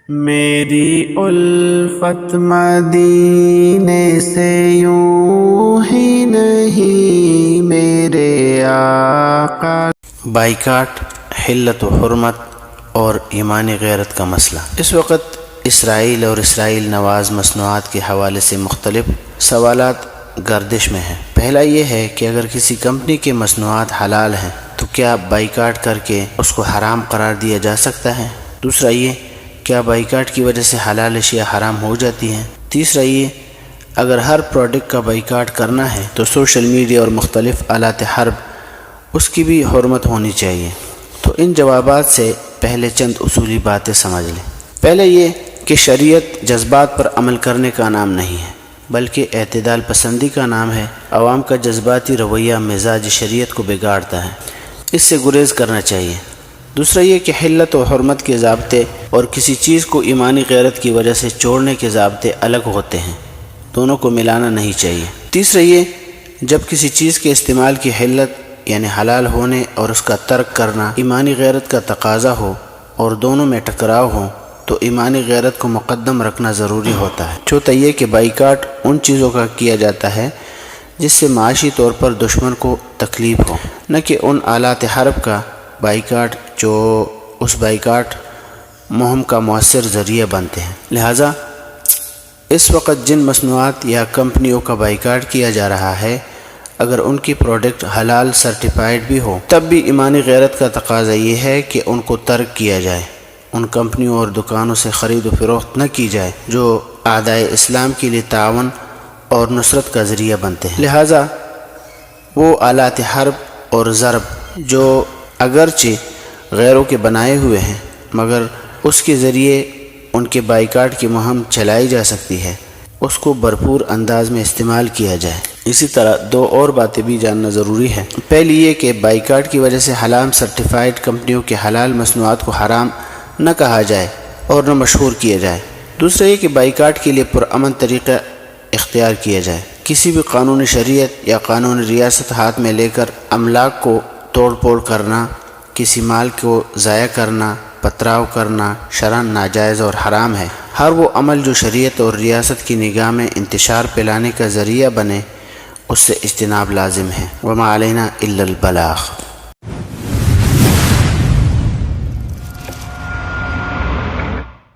میری الفت مدینے سے یوں ہی نہیں میرے آقا۔ بائیکاٹ، حلت و حرمت اور ایمانی غیرت کا مسئلہ۔ اس وقت اسرائیل اور اسرائیل نواز مصنوعات کے حوالے سے مختلف سوالات گردش میں ہیں۔ پہلا یہ ہے کہ اگر کسی کمپنی کے مصنوعات حلال ہیں تو کیا بائیکاٹ کر کے اس کو حرام قرار دیا جا سکتا ہے؟ دوسرا یہ، کیا بائیکاٹ کی وجہ سے حلال اشیاء حرام ہو جاتی ہیں؟ تیسرا یہ، اگر ہر پروڈکٹ کا بائیکاٹ کرنا ہے تو سوشل میڈیا اور مختلف آلات حرب اس کی بھی حرمت ہونی چاہیے۔ تو ان جوابات سے پہلے چند اصولی باتیں سمجھ لیں۔ پہلے یہ کہ شریعت جذبات پر عمل کرنے کا نام نہیں ہے بلکہ اعتدال پسندی کا نام ہے۔ عوام کا جذباتی رویہ مزاج شریعت کو بگاڑتا ہے، اس سے گریز کرنا چاہیے۔ دوسرا یہ کہ حلت و حرمت کے ضابطے اور کسی چیز کو ایمانی غیرت کی وجہ سے چھوڑنے کے ضابطے الگ ہوتے ہیں، دونوں کو ملانا نہیں چاہیے۔ تیسرا یہ، جب کسی چیز کے استعمال کی حلت یعنی حلال ہونے اور اس کا ترک کرنا ایمانی غیرت کا تقاضا ہو اور دونوں میں ٹکراؤ ہو تو ایمانی غیرت کو مقدم رکھنا ضروری ہوتا ہے۔ چوتھا یہ کہ بائیکاٹ ان چیزوں کا کیا جاتا ہے جس سے معاشی طور پر دشمن کو تکلیف ہو، نہ کہ ان آلات حرب کا بائیکاٹ جو اس بائیکاٹ مہم کا مؤثر ذریعہ بنتے ہیں۔ لہٰذا اس وقت جن مصنوعات یا کمپنیوں کا بائیکاٹ کیا جا رہا ہے، اگر ان کی پروڈکٹ حلال سرٹیفائیڈ بھی ہو تب بھی ایمانی غیرت کا تقاضا یہ ہے کہ ان کو ترک کیا جائے، ان کمپنیوں اور دکانوں سے خرید و فروخت نہ کی جائے جو اعدائے اسلام کے لیے تعاون اور نصرت کا ذریعہ بنتے ہیں۔ لہٰذا وہ آلات حرب اور ضرب جو اگرچہ غیروں کے بنائے ہوئے ہیں مگر اس کے ذریعے ان کے بائیکاٹ کی مہم چلائی جا سکتی ہے، اس کو بھرپور انداز میں استعمال کیا جائے۔ اسی طرح دو اور باتیں بھی جاننا ضروری ہے۔ پہلی یہ کہ بائیکاٹ کی وجہ سے حلال سرٹیفائیڈ کمپنیوں کے حلال مصنوعات کو حرام نہ کہا جائے اور نہ مشہور کیا جائے۔ دوسرا یہ کہ بائیکاٹ کے لیے پرامن طریقہ اختیار کیا جائے۔ کسی بھی قانون شریعت یا قانون ریاست ہاتھ میں لے کر املاک کو توڑ پھوڑ کرنا، کسی مال کو ضائع کرنا، پتراؤ کرنا شرعاً ناجائز اور حرام ہے۔ ہر وہ عمل جو شریعت اور ریاست کی نگاہ میں انتشار پھیلانے کا ذریعہ بنے اس سے اجتناب لازم ہے۔ وما علینا الا البلاغ۔